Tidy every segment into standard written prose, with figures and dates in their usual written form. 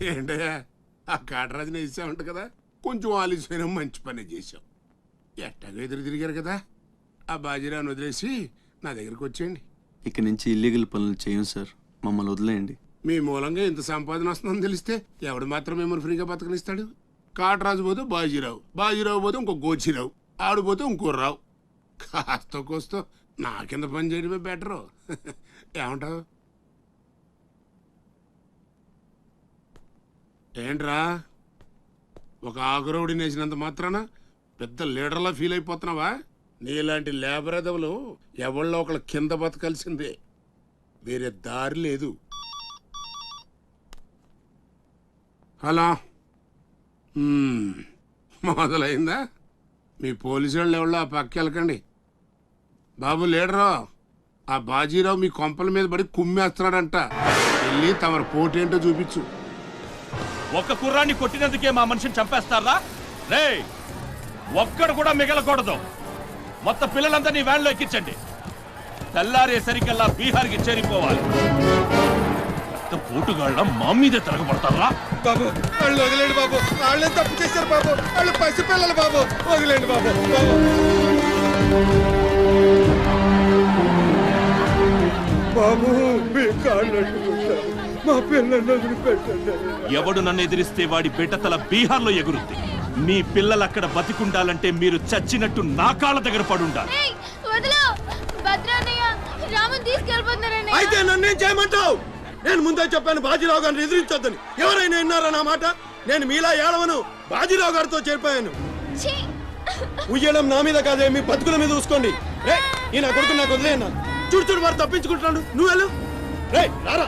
ఏంటయ్యా ఆ కాటరాజుని వేసామంట కదా, కొంచెం ఆలస్యమైన మంచి పని చేసాం. ఎట్టాగా ఎదురు తిరిగారు కదా, ఆ బాజీరావుని వదిలేసి నా దగ్గరికి వచ్చేయండి. ఇక నుంచి ఇల్లీగల్ పనులు చేయం సార్, మమ్మల్ని వదిలేయండి. మీ మూలంగా ఇంత సంపాదన వస్తుందని తెలిస్తే ఎవడు మాత్రం మిమ్మల్ని ఫ్రీగా బతకనిస్తాడు? కాటరాజు పోతే బాజీరావు, బాజీరావు పోతే ఇంకో గోచిరావు, ఆడు పోతే ఇంకో రావు. కాస్త కోస్తో నా కింద పని చేయడమే బెటరు. ఏమంటావు? ఏంట్రా ఒక ఆకురవుడిని వేసినంత మాత్రాన పెద్ద లీడర్లా ఫీల్ అయిపోతున్నావా? నీలాంటి లేబర్ ఎదవలు ఎవళ్ళో ఒకళ్ళ కింద బతకాల్సిందే, వేరే దారి లేదు. హలో, మొదలైందా? మీ పోలీసు వాళ్ళు ఎవరో ఆ పక్క వెళ్ళకండి. బాబు లీడరు, ఆ బాజీరావు మీ కొంపల మీద పడి కుమ్మేస్తున్నాడంట, వెళ్ళి తమరు పోటేంటో చూపించు. ఒక్క కుర్రాన్ని కొట్టినందుకే మా మనిషిని చంపేస్తారా? రే, ఒక్కడు కూడా మిగలకూడదు. మొత్తం పిల్లలంతా నీ వ్యాన్లో ఎక్కించండి. తెల్లారేసరికల్లా బీహార్కి చేరిపోవాలి. పోటుగాళ్ళ మా మీదే తిరగబడతారా? బాబు వాళ్ళు వదిలేండి బాబు, వాళ్ళే తప్పు చేశారు బాబు, వాళ్ళు పసిపిల్లలు బాబు, వదిలేండి బాబు. బాబు మీ కాళ్ళు మా పిల్లల్ని వదిలిపెట్టండి. ఎవడు నన్ను ఎదిరిస్తే వాడి బిడ్డతల బీహార్లో ఎగురుద్ది. మీ పిల్లలు అక్కడ బతికుండాలంటే మీరు చచ్చినట్టు నా కాళ్ళ దగ్గర పడుండాలి. అయితే నన్నేం చేయమంటావు? నేను ముందే చెప్పాను బాజీరావు గారిని ఎదిరించొద్దని. ఎవరైనా విన్నారా నా మాట? నేను మీలా ఏడవను, బాజీరావు గారితో చేరిపోయాను. ఉయ్యడం నా మీద కాదే, మీ బతుకుల మీద చూసుకోండి. ఈ నా కొడుకు నాకు వదిలేయన్నా. చూడు చూడు వారు తప్పించుకుంటున్నాడు, నువ్వు వెళ్ళు. రే రారా,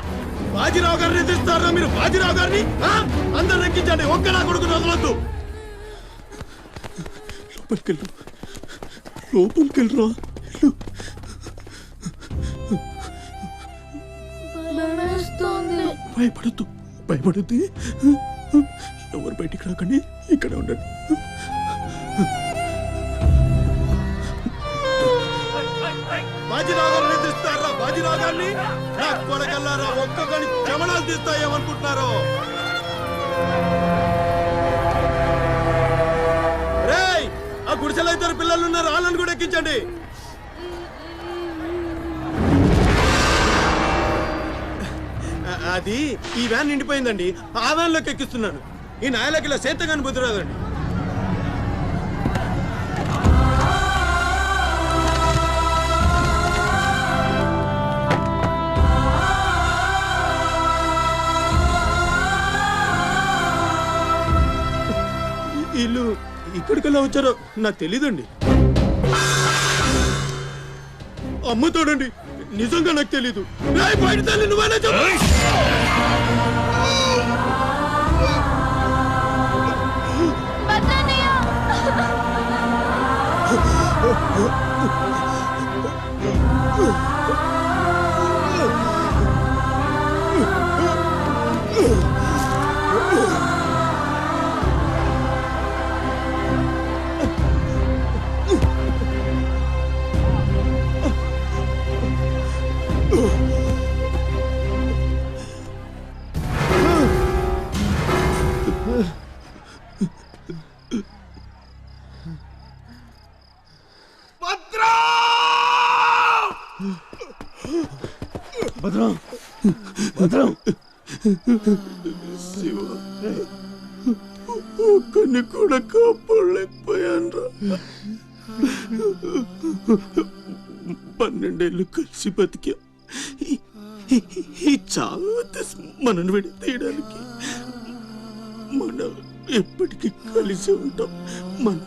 బాజీరావు గారిని ఎదిరిస్తారా మీరు? బాజీరావు గారిని అందరు ఎక్కించండి, ఒక్క నా కొడుకుని వదలొద్దు. లోపలికెళ్ళరా. భయపడద్దు, భయపడద్దు. ఎవరు బయటికి రాకండి, ఇక్కడ ఉండండి. బాజీరావు గారిని ఎదిరిస్తారా? బాజీరావు గారిని నా కొడగల్లారా, ఒక్కొక్కని జమనాలు తీస్తాయేమనుకుంటున్నారు? రేయ్, ఆ గుడిసెలో ఇద్దరు పిల్లలు ఉన్నారు, వాళ్ళని కూడా ఎక్కించండి. అది ఈ వ్యాన్ నిండిపోయిందండి, ఆ వ్యాన్ లోకి ఎక్కిస్తున్నాను. ఈ నాయలకి ఇలా సేతగాని బుద్ధి రాదండి. వీళ్ళు ఇక్కడికెలా వచ్చారో నాకు తెలీదండి. అమ్ముతాడండి, నిజంగా నాకు తెలీదు. బయట తల్లి నువ్వేనా చెప్పు. భద్రం, భద్రం, శివ, ఒక్కని కూడా కాపాడలేకపోయాను. 12 ఏళ్ళు కలిసి బతికా. ఈ చావు మనను విడి తీయడానికి మనం ఎప్పటికీ కలిసి ఉంటాం. మన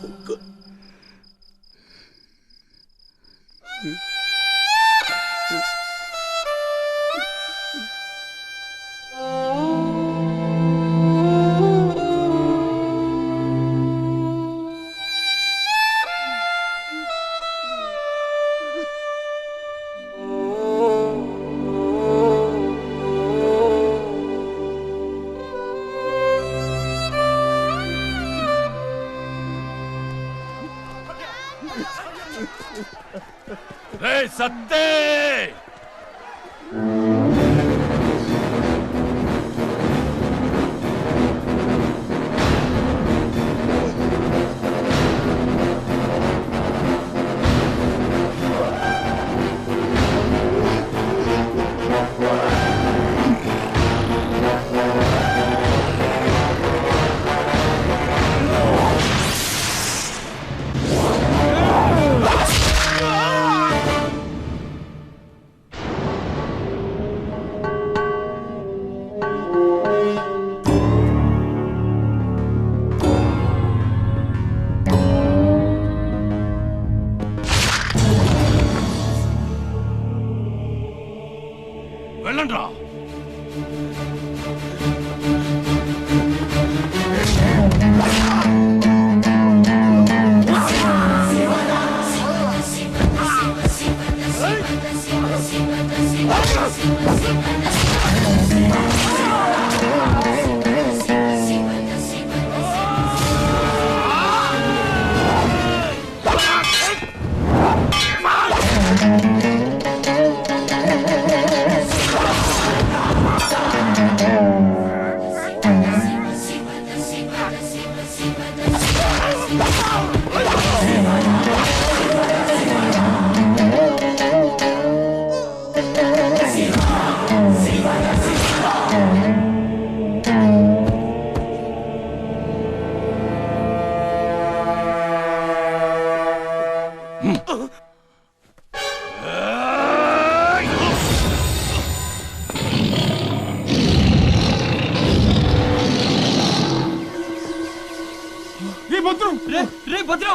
సత్తే వెళ్ళండి రా. భద్రం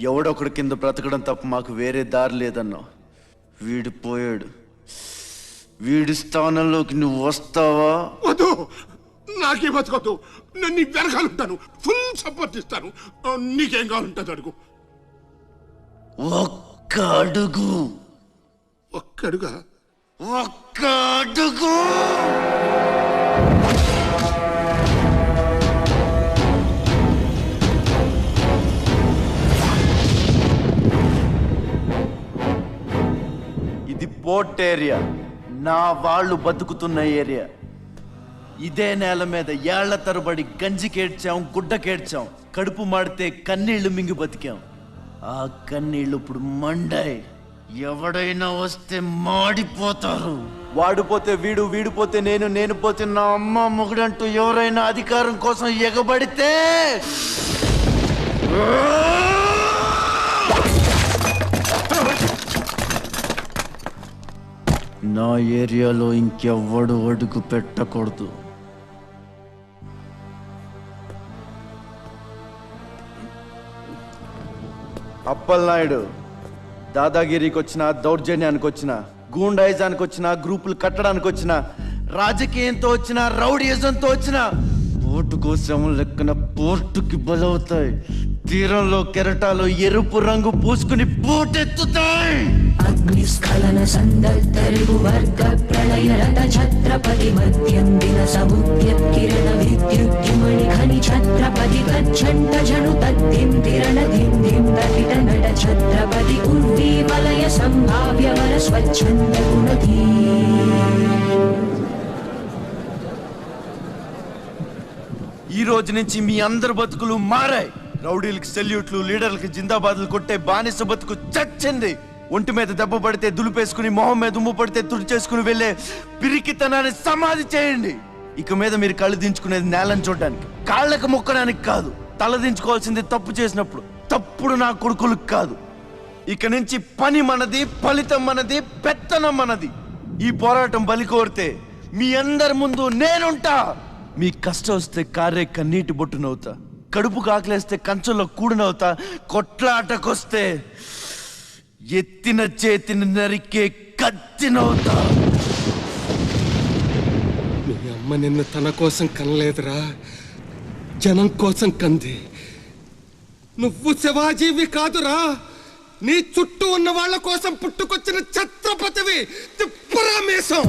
ఎవడొకడు కింద బ్రతకడం తప్ప మాకు వేరే దారి లేదన్నా. వీడు పోయాడు. వీడి స్థానంలోకి నువ్వు వస్తావా? వద్దు, నాకే బతకొద్దు. నేను నీ వెనకాలంటాను, ఫుల్ సపోర్ట్ ఇస్తాను. నీకేం కావాలంటుంది అడుగు. ఒక్క అడుగు. ఒక్కడుగా? ఒక్క అడుగు. ఇది పోర్ట్ ఏరియా, నా వాళ్ళు బతుకుతున్న ఏరియా. ఇదే నేల మీద ఏళ్ల తరబడి గంజికేడ్చాం, గుడ్డకేడ్చాం, కడుపు మాడితే కన్నీళ్లు మింగి బతికాం. ఆ కన్నీళ్లు ఇప్పుడు మండాయి. ఎవడైనా వస్తే మాడిపోతారు. వాడిపోతే వీడు, వీడిపోతే నేను, నేను పోతే నా అమ్మ మొగుడంటూ ఎవరైనా అధికారం కోసం ఎగబడితే నా ఏరియాలో ఇంకెవ్వడు అడుగు పెట్టకూడదు. అప్పలనాయుడు దాదాగిరికి వచ్చిన, దౌర్జన్యానికి వచ్చిన, గూండాయిజానికి వచ్చిన, గ్రూపులు కట్టడానికి వచ్చిన, రాజకీయంతో వచ్చిన, రౌడీయిజంతో వచ్చిన ఓటు కోసం లెక్కన పోర్టుకి బలవుతాయి. తీరంలో కెరటాలు ఎరుపు రంగు పూసుకుని పోటెత్తుతాయి. అగ్నిస్ఖలన సందర్తరిగు వర్గ ప్రళయ రథ ఛత్రపతి మధ్యందిన సముద్యత్కిరణ విద్యుద్యుమణి ఖని ఛత్రపతి తచ్చండ జను తద్దిం తిరణ ధిం ధిం తటిట నట ఛత్రపతి ఉర్వీ వలయ సంభావ్య వర స్వచ్ఛంద గుణధీ. ఈ రోజు నుంచి మీ అందరి బతుకులు మారాయి. రౌడీలకి సెల్యూట్లు, లీడర్లకి జిందాబాద్లు కొట్టే బానిస బతుకు చచ్చింది. ఒంటి మీద దెబ్బ పడితే దులిపేసుకుని, మొహం మీద దుమ్ము పడితే తుడిచేసుకుని వెళ్ళే పిరికితనాన్ని సమాధి చేయండి. ఇక మీద మీరు కళ్ళు దించుకునేది నేలను చూడడానికి, కాళ్ళకు మొక్కడానికి కాదు. తల దించుకోవాల్సింది తప్పు చేసినప్పుడు, తప్పుడు నా కొడుకులకు కాదు. ఇక నుంచి పని మనది, ఫలితం మనది, పెత్తనం మనది. ఈ పోరాటం బలి కోరితే మీ అందరి ముందు నేనుంటా. మీ కష్టం వస్తే కారే కన్నీటి బొట్టునవుతా, కడుపు కాకలేస్తే కంచంలో కూడినవుతా, కొట్లాటకొస్తే ఎత్తిన చేతిని నరికే కత్తినవుతా. మీ అమ్మ నిన్ను తన కోసం కనలేదురా, జనం కోసం కంది. నువ్వు శివాజీవి కాదురా, నీ చుట్టూ ఉన్న వాళ్ళ కోసం పుట్టుకొచ్చిన ఛత్రపతివి. తిప్పురా మీసం.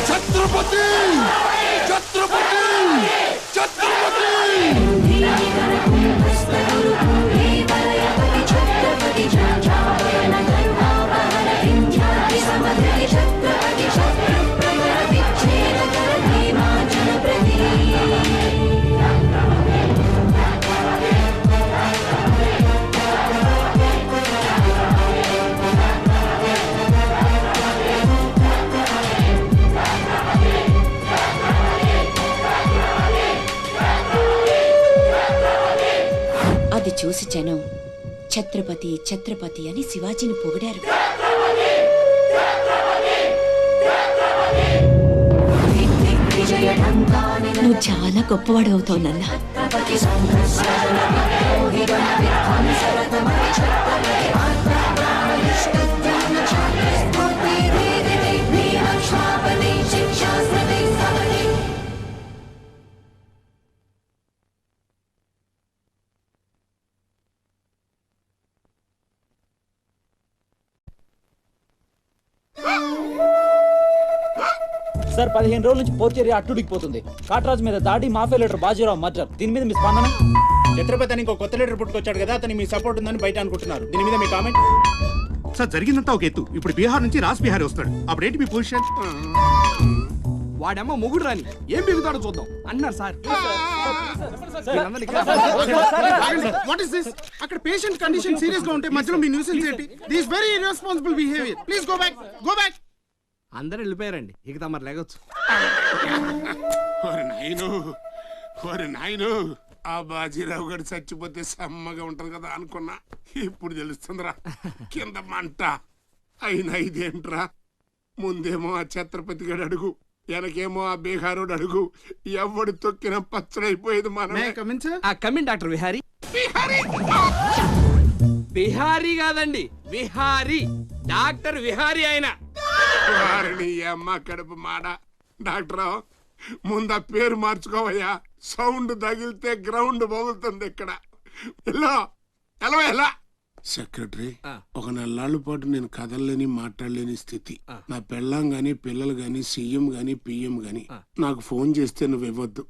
ఛత్రపతి ఛత్రపతి ఛత్రపతి. అది చూసి జనం ఛత్రపతి ఛత్రపతి అని శివాజీని పొగిడారు. నువ్వు చాలా గొప్పవాడు అవుతావు నాన్న. సార్ 15 రోజుల నుంచి పోర్చేరి అట్టుడికిపోతుంది. కాట్రాజు మీద దాడి, మాఫియా లీడర్ బాజీరావు మర్డర్. దీని మీద మీ స్పందన? ఛత్రపతి అని ఇంకో కొత్త లీడర్ పుట్టుకొచ్చాడు కదా, అతని మీ సపోర్ట్ ఉందని బయట అనుకుంటున్నారు. దీని మీద మీ కామెంట్? సార్ జరిగిందంతా ఒక ఎత్తు. ఇప్పుడు బీహార్ నుంచి రాజ్ బిహారీ వస్తాడు. అప్పుడేంటి మీ పొజిషన్? వాడమ్మ మొగుడు రాని ఏం బిగుతాడో చూద్దాం అన్నారు సార్. What is this? అక్కడ పేషెంట్ కండిషన్ సీరియస్ గా ఉంటే మధ్యలో మీ న్యూసెన్స్ ఏంటి? This very irresponsible behaviour. Please go back, go back. అందరూ వెళ్ళిపోయారండి, ఇక తమరు లేగొచ్చు. ఓరి నాయను, ఆ బాజీరావు గారు చచ్చిపోతే సమ్మగా ఉంటది కదా అనుకున్నా. ఇప్పుడు తెలుస్తుందిరా కింద మంట. అయినా ఇదేంట్రా, ముందేమో ఆ ఛత్రపతి గడు అడుగు, వెనకేమో ఆ బీహారోడు అడుగు. ఎవడు తొక్కిన పచ్చడైపోయేది మనమే. Come in doctor Vihari. బిహారీ కాదండి, విహారీ. డాక్టర్ విహారీ ఆయన. వారిని అమ్మ కడుపు మాడ. డాక్టర్ ముందు ఆ పేరు మార్చుకోవయ్యా. సౌండ్ తగిలితే గ్రౌండ్ బగులుతుంది ఇక్కడ. ఎలా సెక్రటరీ, ఒక నెలల పాటు నేను కదలలేని మాట్లాడలేని స్థితి. నా పెళ్ళాం గాని, పిల్లలు గాని, సీఎం గాని, పిఎం గాని నాకు ఫోన్ చేస్తే నువ్వు ఇవ్వద్దు.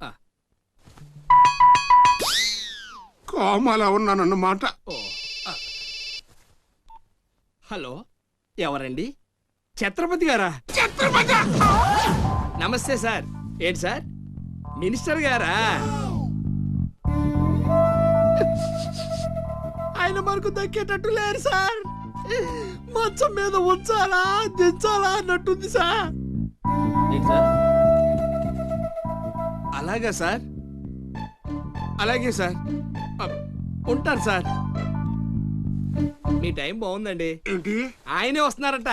కోమాలా ఉన్నానన్నమాట. హలో, ఎవరండి? ఛత్రపతి గారా? నమస్తే సార్. ఏంటి సార్, మినిస్టర్ గారా? ఆయన మనకు దక్కేటట్టు లేరు సార్. మంచం మీద ఉంచాలా దించాలా అన్నట్టుంది సార్. అలాగా సార్, అలాగే సార్, ఉంటారు సార్. మీ టైం బాగుందండి. ఏంటి? ఆయనే వస్తున్నారట.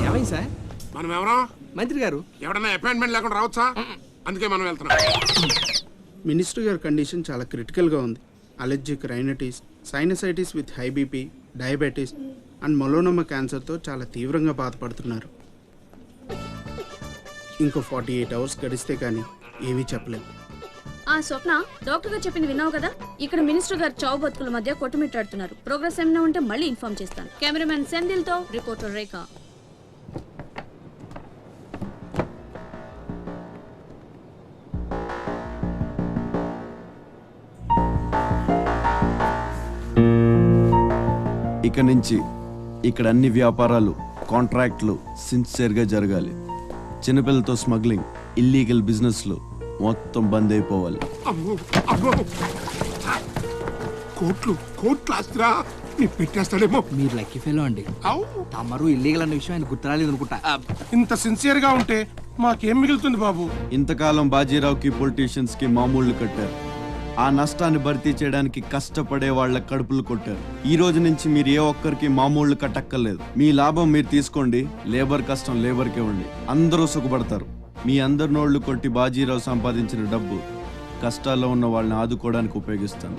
ఏమైంది సార్? మనం ఎవరో మంత్రి గారు ఎవడన్నా అపాయింట్మెంట్ లేకుండా రావచ్చా? అందుకే మనం వెళ్తున్నాం. మినిస్టర్ గారి కండిషన్ చాలా క్రిటికల్ గా ఉంది. Allergic rhinitis, sinusitis with high BP, diabetes and melanoma క్యాన్సర్తో చాలా తీవ్రంగా బాధపడుతున్నారు. ఇంకో 48 అవర్స్ గడిస్తే కానీ ఏమీ చెప్పలేము. ఆ స్వప్న, డాక్టర్ గారు చెప్పింది విన్నావు కదా? ఇక్కడ మినిస్టర్ గారు చావు బతుకుల మధ్య కొట్టుమిట్టాడుతున్నారు. ప్రోగ్రెస్ ఏమైనా ఉంటే మళ్ళీ ఇన్ఫార్మ్ చేస్తాను. కెమెరామెన్ సెందిల్ తో రిపోర్టర్ రేఖ. ఇక నుంచి ఇక్కడ అన్ని వ్యాపారాలు కాంట్రాక్ట్లు సిన్సియర్గా జరగాలి. చిన్నపిల్లలతో స్మగ్లింగ్ ఇల్లీగల్ బిజినెస్లు మొత్తం బంద్ అయిపోవాలి. కోట్లు ఆస్తిరా నీ పెట్టేస్తాడేమో. మీరు లక్కీ ఫెలో అండి. తమరు ఇల్లీగల్ అన్న విషయం ఆయన గుర్తురాలేదు అనుకుంటా. ఇంత సిన్సియర్ గా ఉంటే మాకేం మిగులుతుంది బాబు? ఇంతకాలం బాజీరావుకి పొలిటీషియన్స్ కి మామూళ్లు కట్టారు. ఆ నష్టాన్ని భర్తీ చేయడానికి కష్టపడే వాళ్ళ కడుపులు కొట్టారు. ఈ రోజు నుంచి మీరు ఏ ఒక్కరికి మామూళ్లు కట్టక్కర్లేదు. మీ లాభం మీరు తీసుకోండి, లేబర్ కష్టం లేబర్కే ఉండి అందరూ సుఖపడతారు. మీ అందరి నోళ్లు కొట్టి బాజీరావు సంపాదించిన డబ్బు కష్టాల్లో ఉన్న వాళ్ళని ఆదుకోవడానికి ఉపయోగిస్తాను.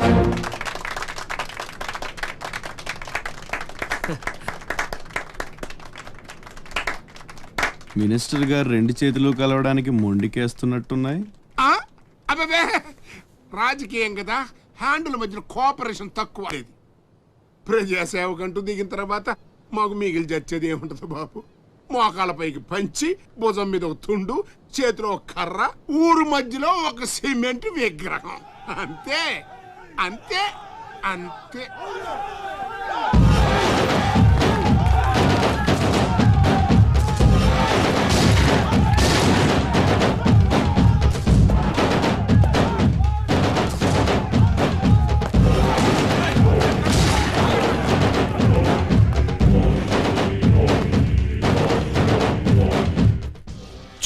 మినిస్టర్ గారు 2 చేతులు కలవడానికి మొండికేస్తున్నట్టున్నాయి. అబ్బే రాజకీయం కదా, హ్యాండిల్ మధ్యన కోఆపరేషన్ తక్కువ. ప్రజాసేవకంటూ దిగిన తర్వాత మాకు మిగిలి చచ్చేది ఏముంటది బాబు? మోకాళ్ళపైకి పంచి, భుజం మీద ఒక తుండు, చేతిలో ఒక కర్ర, ఊరు మధ్యలో ఒక సిమెంట్ విగ్రహం. అంతే అంతే అంతే.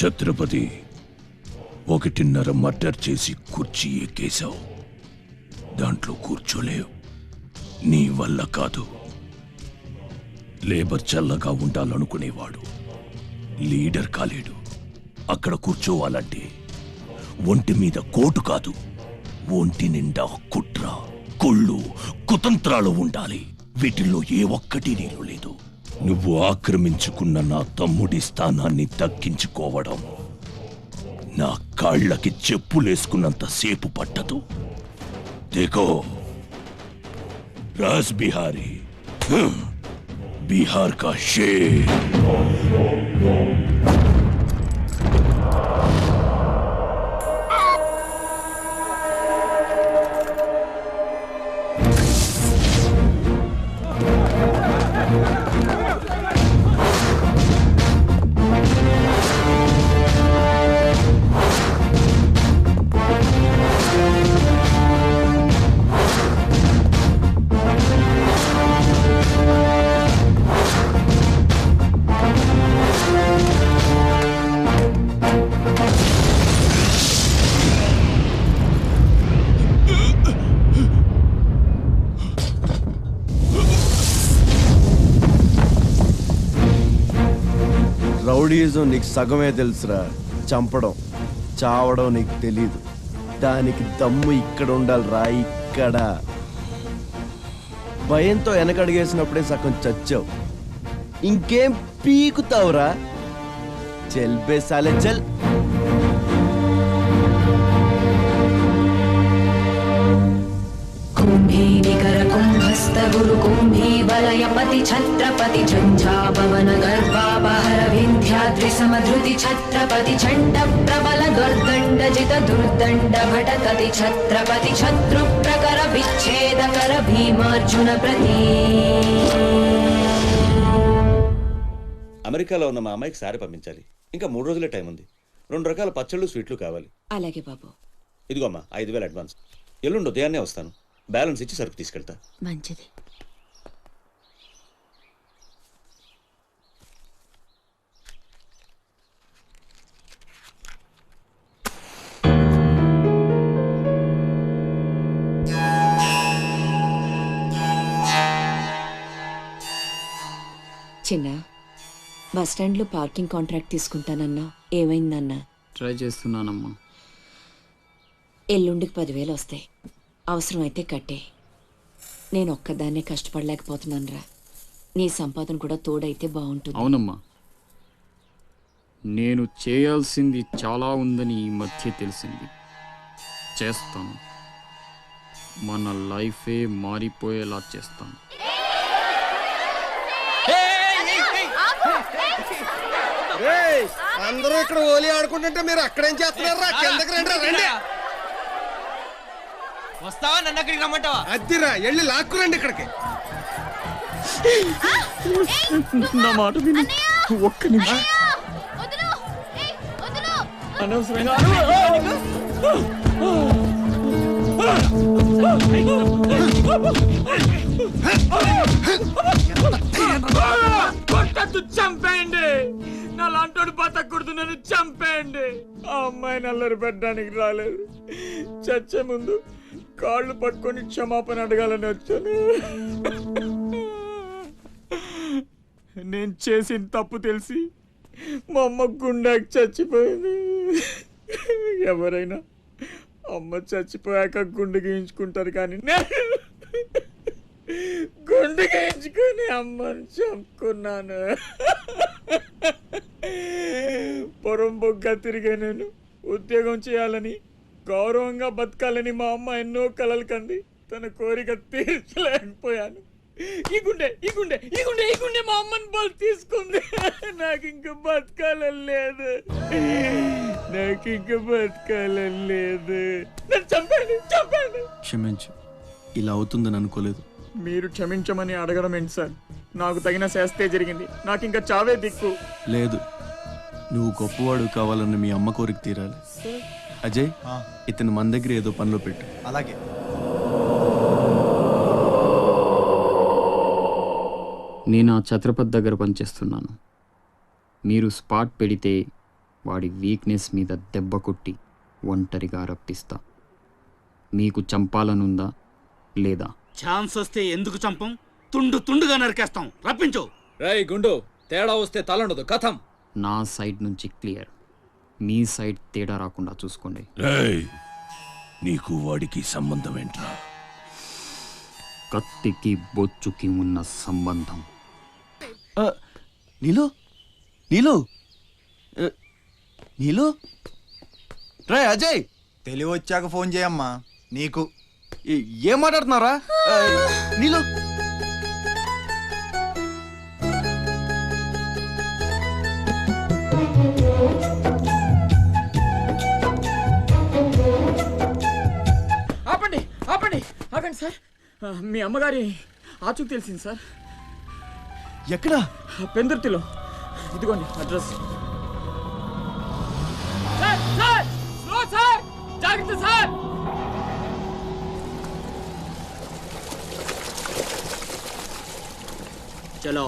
ఛత్రపతి, 1.5 మర్డర్ చేసి కుర్చీ ఎక్కేశావు. దాంట్లో కూర్చోలేవు, నీ వల్ల కాదు. లేబర్ చల్లగా ఉండాలనుకునేవాడు లీడర్ కాలేడు. అక్కడ కూర్చోవాలంటే ఒంటి మీద కోటు కాదు, ఒంటి నిండా కుట్ర, కుళ్ళు, కుతంత్రాలు ఉండాలి. వీటిల్లో ఏ ఒక్కటి నీళ్ళు లేదు. నువ్వు ఆక్రమించుకున్న నా తమ్ముడి స్థానాన్ని దక్కించుకోవడం నా కాళ్ళకి చెప్పులేసుకున్నంత సేపు పట్టదు. దేఖో రాజ్ బిహారీ, बिहार का शेर। రౌడీజం నీకు సగమే తెలుసురా, చంపడం చావడం నీకు తెలీదు. దానికి దమ్ము ఇక్కడ ఉండాలిరా, ఇక్కడ. భయంతో వెనకడిగేసినప్పుడే సగం చచ్చావు, ఇంకేం పీకుతావురా? చల్ బే సాలే చల్. कुंभी निकर कुंभस्थ गुरु कुंभी वलयपति छत्रपति झंझापवन गर्भापहर विंध्याद्रि समधृति छत्रपति चंड प्रबल दुर्दंड जित दुर्दंड भटकति छत्रपति शत्रु प्रकर विच्छेद कर भीमार्जुन प्रति. అమెరికాలో ఉన్న మా అమ్మాయికి సారీ పంపించాలి. ఇంకా 3 రోజులే టైం ఉంది. 2 రకాల పచ్చళ్ళు స్వీట్లు కావాలి. అలాగే బాబు. ఇదిగో అమ్మా 5,000 అడ్వాన్స్. ఎల్లుండి ఉదయాన్నే వస్తాను. బ్యాలెన్స్ ఇచ్చి సరుకు తీసుకెళ్తా. మంచిది. చిన్న, బస్ స్టాండ్లో పార్కింగ్ కాంట్రాక్ట్ తీసుకుంటానన్నా, ఏమైందన్నా? ట్రై చేస్తున్నానమ్మా. ఎల్లుండికి 10,000 వస్తాయి. అవసరమైతే కట్టే. నేను ఒక్కదాన్నే కష్టపడలేకపోతున్నానురా. నీ సంపాదన కూడా తోడైతే బాగుంటుంది. అవునమ్మా, నేను చేయాల్సింది చాలా ఉందని ఈ మధ్య తెలిసింది. చేస్తాను. మన లైఫే మారిపోయేలా చేస్తాను. అందరూ ఇక్కడ ఓలి ఆడుకుంటుంటే మీరు అక్కడేం చేస్తున్నారా? కిందకి రండి. రండి. వస్తావా? నన్ను అక్కడికి రమ్మంటావా? అద్దిరా, వెళ్ళి లాక్కురండి ఇక్కడికి. నా మాట విను. ఒక్క నిమిషం. అనవసరంగా కొట్టద్దు, చంపేయండి. నా లాంటోడు బతకూడదు, నన్ను చంపేయండి. ఆ అమ్మాయిని అల్లరి పెట్టడానికి రాలేదు. చచ్చే ముందు కాళ్ళు పట్టుకొని క్షమాపణ అడగాలని వచ్చాను. నేను చేసిన తప్పు తెలిసి మా అమ్మ గుండెకి చచ్చిపోయింది. ఎవరైనా అమ్మ చచ్చిపోయాక గుండె గీయించుకుంటారు, కానీ నేను గుండె గీయించుకొని అమ్మని చంపుకున్నాను. పొరం బొగ్గ తిరిగే నేను ఉద్యోగం చేయాలని, గౌరవంగా బతకాలని మా అమ్మ ఎన్నో కలలు కంది. తన కోరిక తీర్చలేకపోయాను. ఈ గుండె మా అమ్మని బలి తీసుకుంది. నాకు ఇంకా బతకాలని లేదు. నన్ను చంపండి. క్షమించు, ఇలా అవుతుందని అనుకోలేదు. మీరు క్షమించమని అడగడం ఏంటి సార్? నాకు తగిన శాస్తే జరిగింది. నాకు ఇంకా చావే దిక్కు. లేదు, నువ్వు గొప్పవాడు కావాలని మీ అమ్మ కోరిక తీరాలి. అజయ్, ఇతను మన దగ్గర ఏదో పనిలో పెట్టు. అలాగే. నేను ఆ ఛత్రపతి దగ్గర పనిచేస్తున్నాను. మీరు స్పాట్ పెడితే వాడి వీక్నెస్ మీద దెబ్బ కొట్టి ఒంటరిగా రప్పిస్తా. మీకు చంపాలనుందా లేదా? ఛాన్స్ వస్తే ఎందుకు చంపం? తుండుగా నరికేస్తాం. రప్పించు. రేయ్ గుండు, తేడా వస్తే తలండదు. కథం. నా సైడ్ నుంచి క్లియర్. మీ సైడ్ తేడా రాకుండా చూసుకోండి. నీకు వాడికి సంబంధం ఏంట్రా? కత్తికి బొచ్చుకి ఉన్న సంబంధం. నీలు నీలు నీలు రే అజయ్, తెలివి వచ్చాక ఫోన్ చేయమ్మా. నీకు ఏం మాట్లాడుతున్నారా? నీలు ఆగండి సార్. మీ అమ్మగారి ఆచూకు తెలిసింది సార్. ఎక్కడ? పెందుర్తిలో. ఇదిగోండి అడ్రస్. జాగ్రత్త సార్. చలో.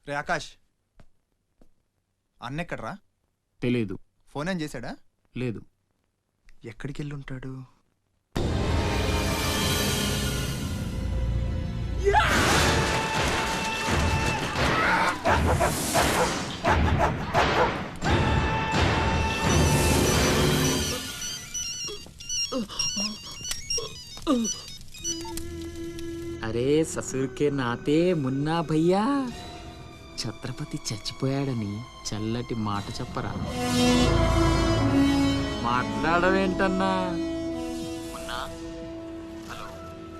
రే ఆకాష్, అన్నెక్కడ్రా? తెలీదు. ఫోన్ ఏం చేశాడా? లేదు. ఎక్కడికి వెళ్ళి ఉంటాడు? अरे ससुर के नाते मुन्ना भैया ఛత్రపతి చచ్చిపోయాడని చల్లటి మాట చెప్పరా? మాట్లాడవేంటన్నా?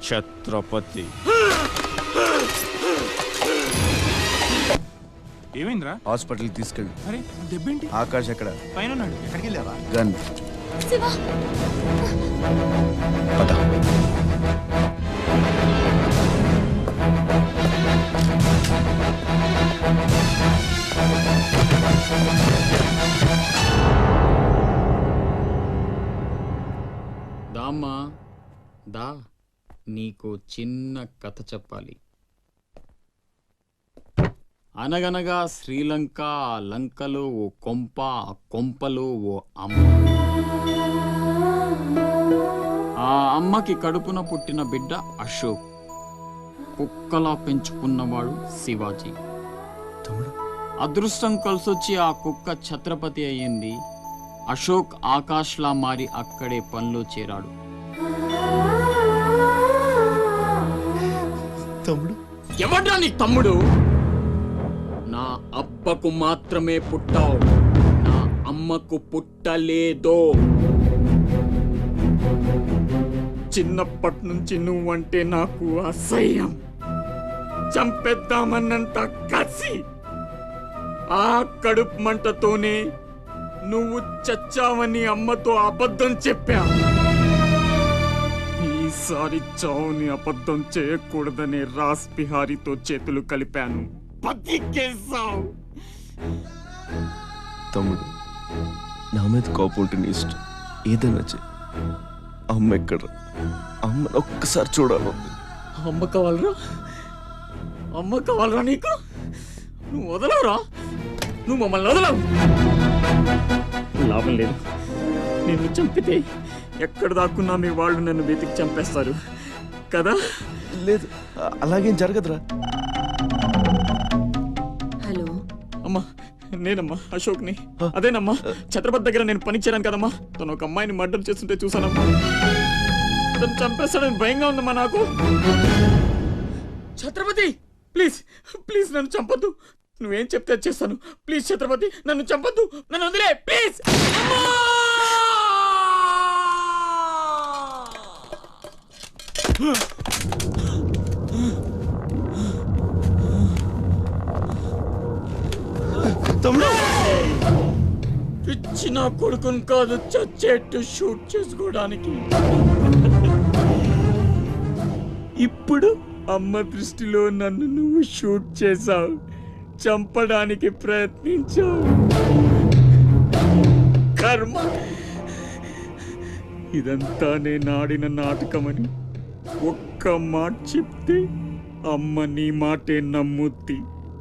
ఛత్రపతి ఏమైందిరా? హాస్పిటల్ తీసుకెళ్ళి. అరే దెబ్బేంటి? ఆకాష్ ఎక్కడ? పైన ఉన్నాడు. ఎక్కడికి వెళ్ళావా? గన్. శివ పద. దామ్మా దా, నీకు చిన్న కథ చెప్పాలి. అనగనగా శ్రీలంక, ఆ లంకలో ఓ కొంప, ఆ కొంపలో ఓ అమ్మ. ఆ అమ్మకి కడుపున పుట్టిన బిడ్డ అశోక్. కుక్కలా పెంచుకున్నవాడు శివాజీ. అదృష్టం కలిసొచ్చి ఆ కుక్క ఛత్రపతి అయ్యింది. అశోక్ ఆకాష్లా మారి అక్కడే పనిలో చేరాడు. తమ్ముడు ఎవడ్రా నీ తమ్ముడు? నా అబ్బకు మాత్రమే పుట్టావు, నా అమ్మకు పుట్టలేదో. చిన్నప్పటి నుంచి నువ్వంటే నాకు అసహ్యం, చంపేద్దామన్నంత కసి. ఆ కడుపు మంటతోనే నువ్వు చచ్చావని అమ్మతో అబద్ధం చెప్పా. ఈసారి చావుని అబద్ధం చేయకూడదనే రాస్ బిహారీతో చేతులు కలిపాను. బతికేశావు. తమ్ముడు, నా మీద కోపం ఉంటే నీ ఇష్టం, ఏదైనా చెయ్యి. అమ్మ ఎక్కడ? అమ్మని ఒక్కసారి చూడాలి. అమ్మ కావాలరా? అమ్మ కావాలరా నీకు? నువ్వు వదలవురా, నువ్వు మమ్మల్ని వదలవు. లాభం లేదు, నిన్ను చంపితే ఎక్కడ దాక్కున్నా మీ వాళ్ళు నన్ను వెతికి చంపేస్తారు కదా? లేదు, అలాగేం జరగదురా. హలో అమ్మా, నేనమ్మా అశోక్ని. అదేనమ్మా, ఛత్రపతి దగ్గర నేను పని చేరాను కదమ్మా. తను ఒక అమ్మాయిని మర్డర్ చేస్తుంటే చూసానమ్మా. తను చంపేస్తాడని భయంగా ఉందమ్మా నాకు. ఛత్రపతి ప్లీజ్ ప్లీజ్ నన్ను చంపొద్దు. నువ్వేం చెప్తే చేస్తాను. ప్లీజ్ ఛత్రపతి నన్ను చంపొద్దు, నన్ను వదిలే ప్లీజ్. పిచ్చి నా కొడుకుని కాదు, చచ్చేట్టు షూట్ చేసుకోవడానికి. ఇప్పుడు అమ్మ దృష్టిలో నన్ను నువ్వు షూట్ చేశావు, చంపడానికి ప్రయత్నించావు. కర్మ. ఇదంతా నేను ఆడిన నాటకమని ఒక్క మాట చెప్తే అమ్మ నీ మాటే నమ్ముద్ది.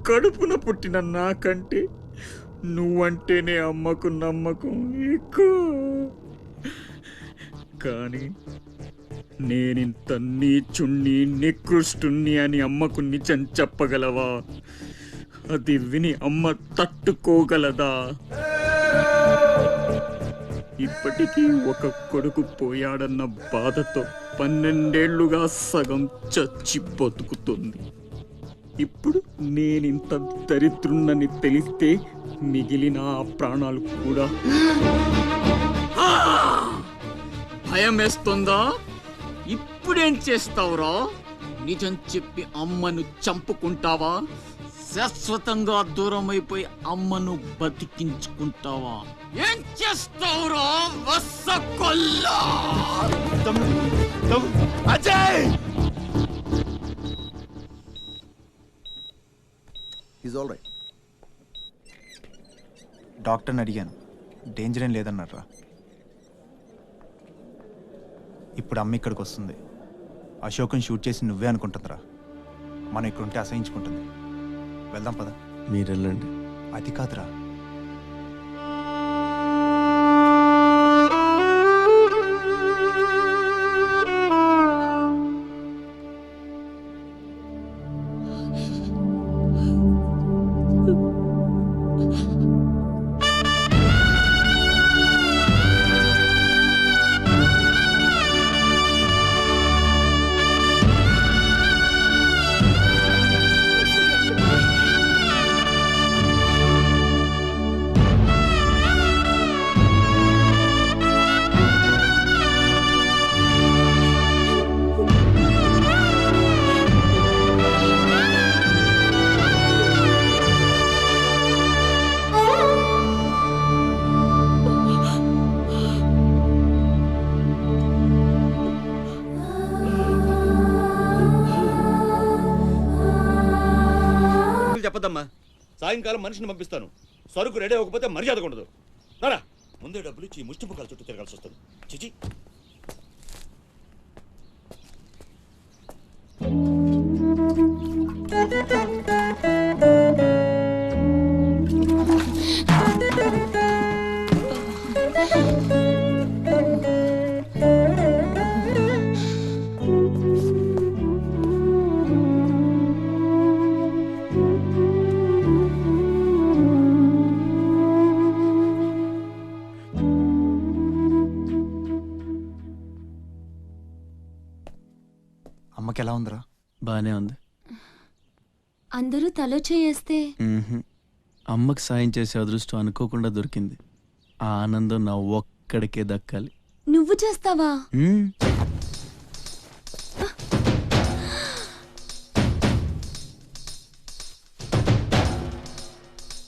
కడుపున పుట్టిన నాకంటే నువ్వంటేనే అమ్మకు నమ్మకం ఎక్కువ. కానీ నేనింత నీచుణ్ణి, నికృష్టుణ్ణి అని అమ్మకు నిజం చెప్పగలవా? అది విని అమ్మ తట్టుకోగలదా? ఇప్పటికీ ఒక కొడుకు పోయాడన్న బాధతో 12 ఏళ్లుగా సగం చచ్చి బతుకుతుంది. ఇప్పుడు నేనింత దరిద్రున్నని తెలిస్తే మిగిలిన ఆ ప్రాణాలు కూడా భయం వేస్తుందా? ఇప్పుడేం చేస్తావురా? నిజం చెప్పి అమ్మను చంపుకుంటావా? శాశ్వతంగా దూరం అయిపోయి అమ్మను బతికించుకుంటావా? ఏం చేస్తావురా వస్సకొల్లా? అజయ్! Is all right. డాక్టర్ని అడిగాను, డేంజర్ ఏం లేదన్నారా. ఇప్పుడు అమ్మ ఇక్కడికి వస్తుంది. అశోక్ని షూట్ చేసి నువ్వే అనుకుంటుందిరా. మనం ఇక్కడ ఉంటే అసహించుకుంటుంది. వెళ్దాం పద. మీరు వెళ్ళండి. అది కాదురా, చెప్పదమ్మా. సాయంకాలం మనిషిని పంపిస్తాను. సరుకు రెడీ అవ్వకపోతే మర్యాద ఉండదు. రారా, ముందే డబ్బులు ఇచ్చి ముష్టి ముఖాల చుట్టూ తిరగాల్సి వస్తుంది. చిచి. అమ్మకి ఎలా ఉందిరా? బానే ఉంది. అందరూ తలో చేయేస్తే అమ్మకి సాయం చేసే అదృష్టం అనుకోకుండా దొరికింది. ఆ ఆనందం నా ఒక్కడికే దక్కాలి. నువ్వు చేస్తావా?